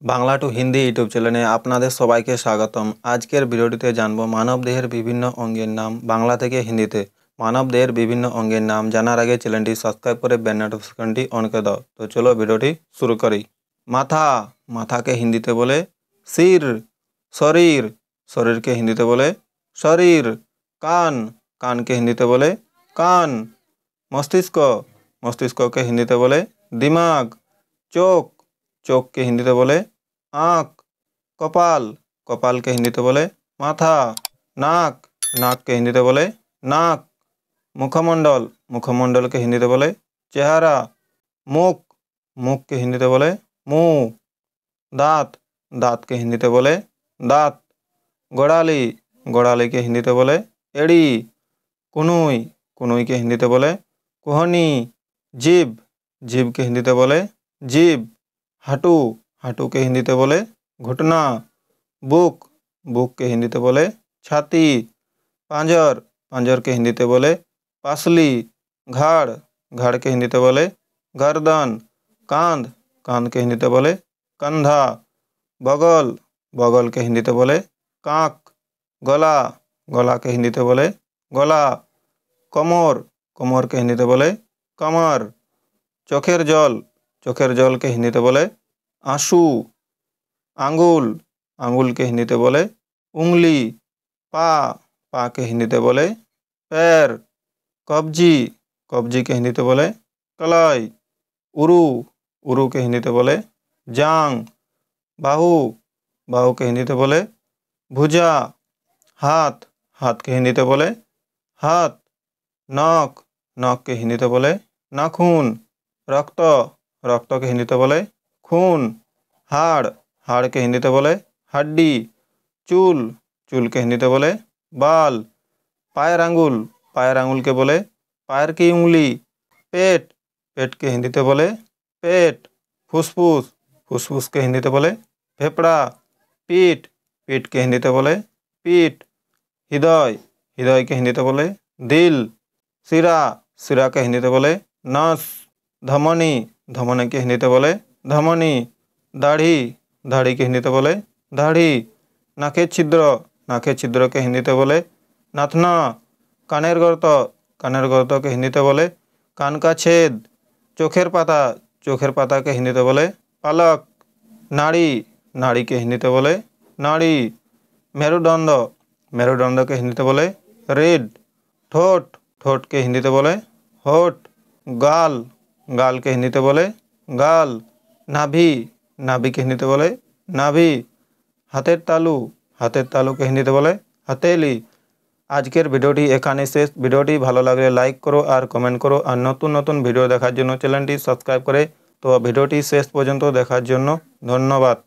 Bangla two Hindi YouTube চ্যানেলে আপনাদের সবাইকে স্বাগতম। আজকের ভিডিওটিতে জানবো মানবদেহের বিভিন্ন অঙ্গের নাম বাংলা থেকে হিন্দিতে। মানবদেহের বিভিন্ন অঙ্গের নাম জানার আগে চ্যানেলটি সাবস্ক্রাইব করে বেল নোটিফিকেশনটি অন করে দাও। তো চলো ভিডিওটি শুরু করি। মাথা, মাথাকে হিন্দিতে বলে সির। শরীর, শরীরকে হিন্দিতে বলে শরীর। কান, কানকে হিন্দিতে বলে কান। মস্তিষ্ক, মস্তিষ্ককে হিন্দিতে বলে দিমাগ। চোখ, চোখকে হিন্দিতে বলে आँख। कपाल, कपाल के हिंदी बोले माथा। नाक, नाक के हिंदी बोले नाक। मुखमंडल, मुखमंडल के हिंदी बोले चेहरा। मुख, मुख के हिंदी बोले मुंह। दांत, दांत के हिंदी बोले दांत। गोड़ाली, गोड़ाली के हिंदी बोले एड़ी। कुनुई, कुनुई के हिंदी बोले कुहनी। जीभ, जीभ के हिंदी बोले जीभ। हाटू, हाटू के हिंदी बोले घुटना। बुक, बुक के हिंदी बोले छाती। पांजर, पांजर के हिंदी बोले पासली। घाड़, घाड़ के हिंदी बोले गर्दन। कांध, कांध के हिंदी बोले कंधा। बगल, बगल के हिंदी बोले काक। गला, गला के हिंदी बोले गला। कमर, कमर के हिंदी बोले कमर। चोखेर जल, चोखेर जल के हिंदी बोले आंसू। आंगुल, आंगुल के हिंदी बोले उंगली। पा, पा के हिंदी बोले पैर। कब्जी, कब्जी के हिंदी बोले कलाई। उरु, उरु के हिंदी बोले जांग। बाहु, बाहु के हिंदी बोले भुजा। हाथ, हाथ के हिंदी बोले हाथ। नाक, नाक के हिंदी बोले नाखून। रक्त, रक्त के हिंदी बोले खून। हाड़, हाड़ के हिंदी बोले हड्डी। चूल, चूल के हिंदी बोले बाल। पैर आंगुल, पैर आंगुल के बोले पैर की उंगली। पेट, पेट के हिंदी बोले पेट। फुसफुस, फुसफुस के हिंदी बोले फेफड़ा। पीठ, पीठ के हिंदी बोले पीठ। हृदय, हृदय के हिंदी बोले दिल। सिरा, सिरा के हिंदी बोले नस। धमनी, धमनी के हिंदी बोले धमनी। दाढ़ी, दाढ़ी के हिंदी बोले दाढ़ी। नाके छिद्र, नाके छिद्र के हिंदी बोले नाथना। कानेर गर्त, कानेर गर्त के हिंदी बोले कान का छेद। चोखेर पाता, चोखेर पाता के हिंदी बोले पलक। नाड़ी, नाड़ी के हिंदी बोले नाड़ी। मेरुदंड, मेरुदंड के हिंदी बोले रीढ़। ठोट, ठोट के हिंदी बोले होठ। गाल, गाल के हिंदी बोले गाल। नाभि, नाभि के हिंदी बोले नाभि। हाथेर तालू, हाथेर तालू के हिंदी बोले हथेली। आजकेर भिडियोटी एखाने शेष। भिडियोटी भालो लागले लाइक करो और कमेंट करो और नतून नतून भिडियो देखार जोन्नो चैनलटी सबस्क्राइब करे। तो भिडियोटी शेष पर्यन्त देखार जोन्नो धन्यवाद।